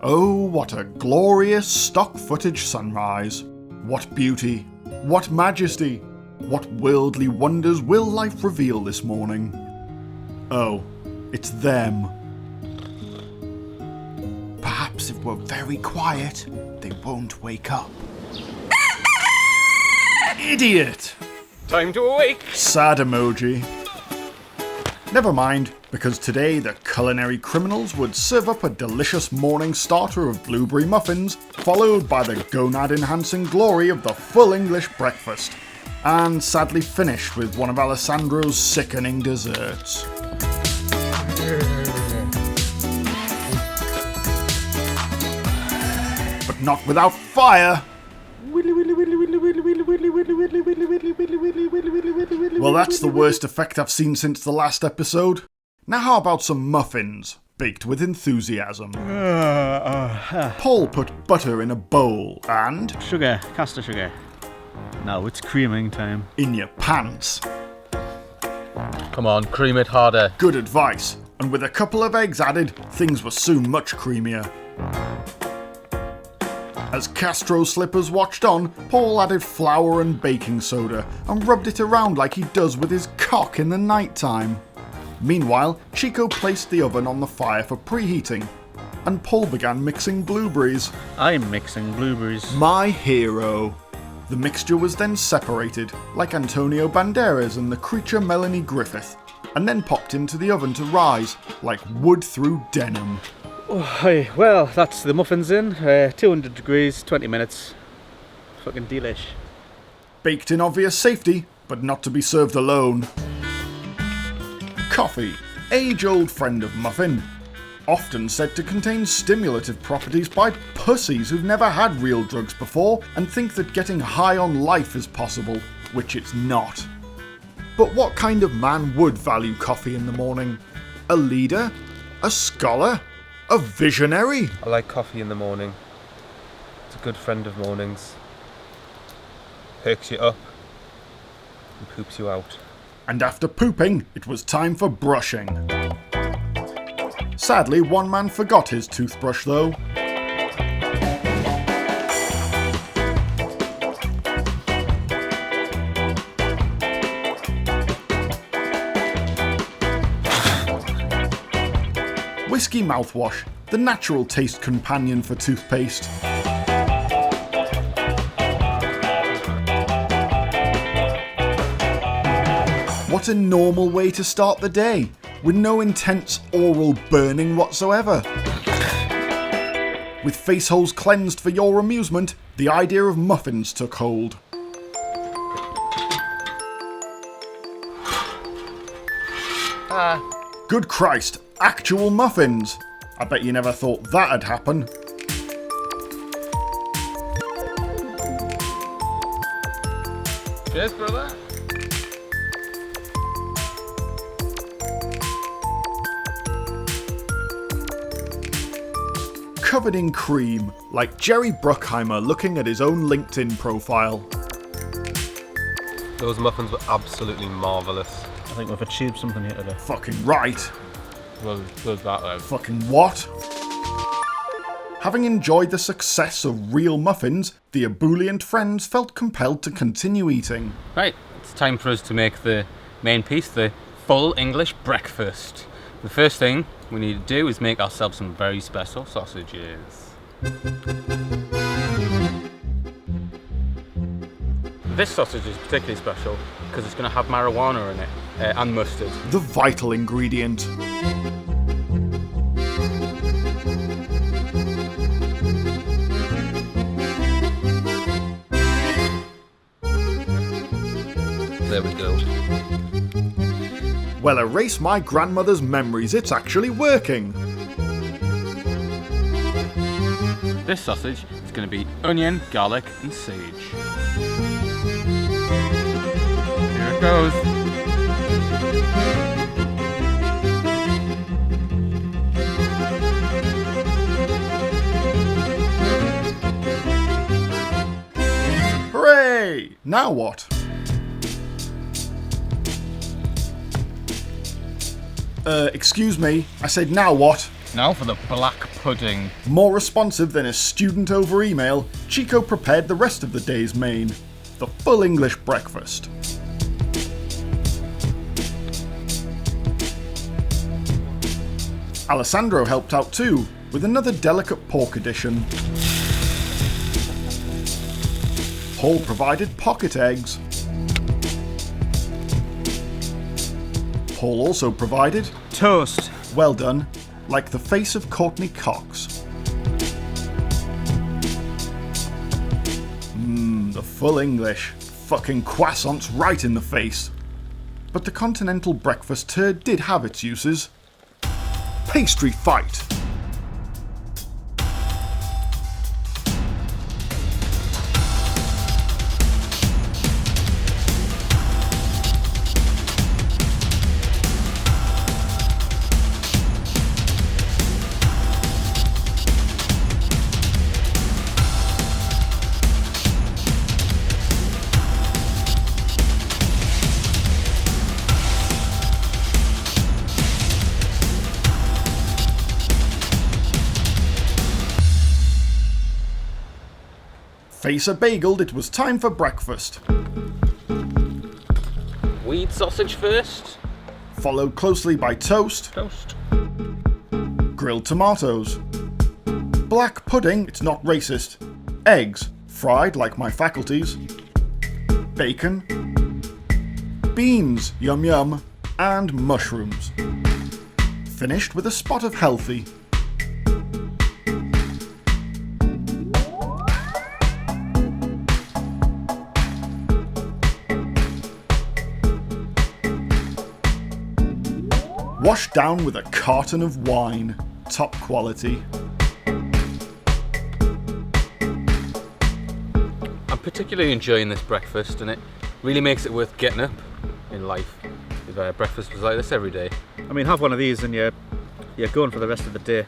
Oh, what a glorious stock footage sunrise. What beauty, what majesty, what worldly wonders will life reveal this morning? Oh, it's them. Perhaps if we're very quiet, they won't wake up. Idiot! Time to awake! Sad emoji. Never mind, because today the culinary criminals would serve up a delicious morning starter of blueberry muffins, followed by the gonad-enhancing glory of the full English breakfast, and sadly finish with one of Alessandro's sickening desserts. But not without fire! Well, that's the worst effect I've seen since the last episode. Now how about some muffins, baked with enthusiasm? Paul put butter in a bowl and... Sugar, caster sugar. Now it's creaming time. In your pants. Come on, cream it harder. Good advice. And with a couple of eggs added, things were soon much creamier. As Castro's slippers watched on, Paul added flour and baking soda and rubbed it around like he does with his cock in the night time. Meanwhile, Chico placed the oven on the fire for preheating, and Paul began mixing blueberries. I'm mixing blueberries. My hero. The mixture was then separated, like Antonio Banderas and the creature Melanie Griffith, and then popped into the oven to rise, like wood through denim. Oh, well, that's the muffins in. 200 degrees, 20 minutes. Fucking delish. Baked in obvious safety, but not to be served alone. Coffee, age-old friend of muffin. Often said to contain stimulative properties by pussies who've never had real drugs before and think that getting high on life is possible, which it's not. But what kind of man would value coffee in the morning? A leader? A scholar? A visionary? I like coffee in the morning. It's a good friend of mornings. Perks you up and poops you out. And after pooping, it was time for brushing. Sadly, one man forgot his toothbrush though. Whiskey mouthwash, the natural taste companion for toothpaste. What a normal way to start the day, with no intense oral burning whatsoever. With face holes cleansed for your amusement, the idea of muffins took hold. Good Christ, actual muffins! I bet you never thought that'd happen. Cheers, brother. Covered in cream, like Jerry Bruckheimer looking at his own LinkedIn profile. Those muffins were absolutely marvellous. I think we've achieved something here today. Fucking right. Well, there's that then. Fucking what? Having enjoyed the success of real muffins, the ebullient friends felt compelled to continue eating. Right, it's time for us to make the main piece, the full English breakfast. The first thing we need to do is make ourselves some very special sausages. This sausage is particularly special because it's going to have marijuana in it and mustard. The vital ingredient. There we go. Well, erase my grandmother's memories, it's actually working. This sausage is going to be onion, garlic and sage. Here it goes. Hooray! Now what? Excuse me, I said now what? Now for the black pudding. More responsive than a student over email, Chico prepared the rest of the day's main, the full English breakfast. Alessandro helped out too, with another delicate pork edition. Paul provided pocket eggs. Paul also provided Toast. well done, like the face of Courtney Cox. The full English. Fucking croissants right in the face. But the continental breakfast turd did have its uses. Pastry fight. Face a bageled, it was time for breakfast. Weed sausage first. Followed closely by toast, Toast. grilled tomatoes, black pudding, it's not racist, eggs, fried like my faculties, bacon, beans, yum yum, and mushrooms. Finished with a spot of healthy. Washed down with a carton of wine, top quality. I'm particularly enjoying this breakfast, and it really makes it worth getting up in life if breakfast was like this every day. I mean, have one of these and you're going for the rest of the day.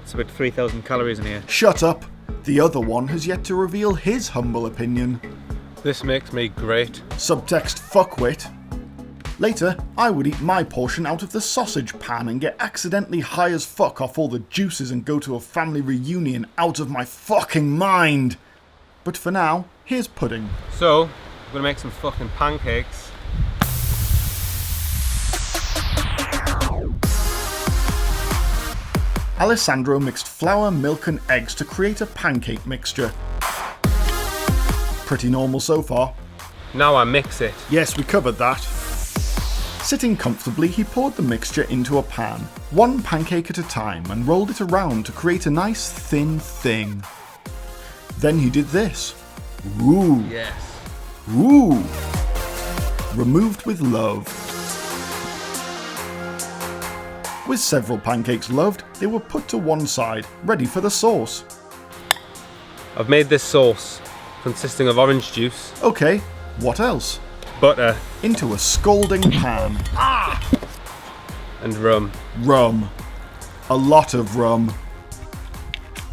It's about 3,000 calories in here. Shut up! The other one has yet to reveal his humble opinion. This makes me great. Subtext fuckwit. Later, I would eat my portion out of the sausage pan and get accidentally high as fuck off all the juices and go to a family reunion out of my fucking mind. But for now, here's pudding. So, we're gonna make some fucking pancakes. Alessandro mixed flour, milk and eggs to create a pancake mixture. Pretty normal so far. Now I mix it. Yes, we covered that. Sitting comfortably, he poured the mixture into a pan, one pancake at a time, and rolled it around to create a nice thin thing. Then he did this. Ooh. Yes. Ooh. Removed with love. With several pancakes loved, they were put to one side, ready for the sauce. I've made this sauce consisting of orange juice, Okay, what else? butter, Into a scalding pan. and rum. Rum. A lot of rum.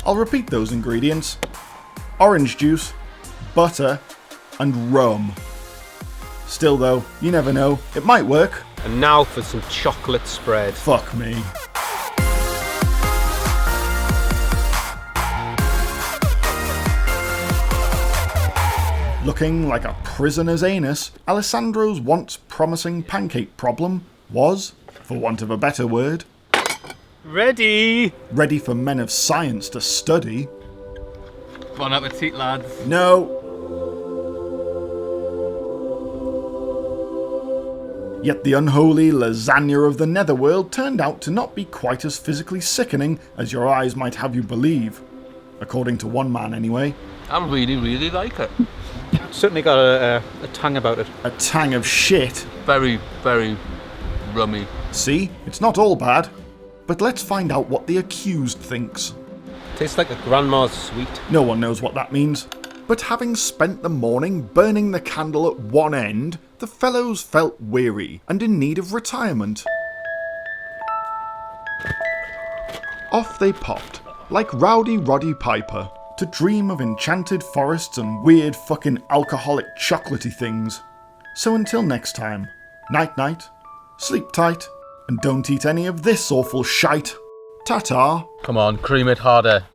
I'll repeat those ingredients. Orange juice, butter, and rum. Still though, you never know, it might work. And now for some chocolate spread. Fuck me. Looking like a prisoner's anus, Alessandro's once promising pancake problem was, for want of a better word, Ready! ready for men of science to study. Bon appetit, lads. No. Yet the unholy lasagna of the netherworld turned out to not be quite as physically sickening as your eyes might have you believe. According to one man anyway. I really like it. Certainly got a tang about it. A tang of shit. Very, very rummy. See, it's not all bad. But let's find out what the accused thinks. Tastes like a grandma's sweet. No one knows what that means. But having spent the morning burning the candle at one end, the fellows felt weary and in need of retirement. Off they popped, like Rowdy Roddy Piper, to dream of enchanted forests and weird fucking alcoholic chocolatey things. So until next time, night night, sleep tight, and don't eat any of this awful shite. Ta-ta. Come on, cream it harder.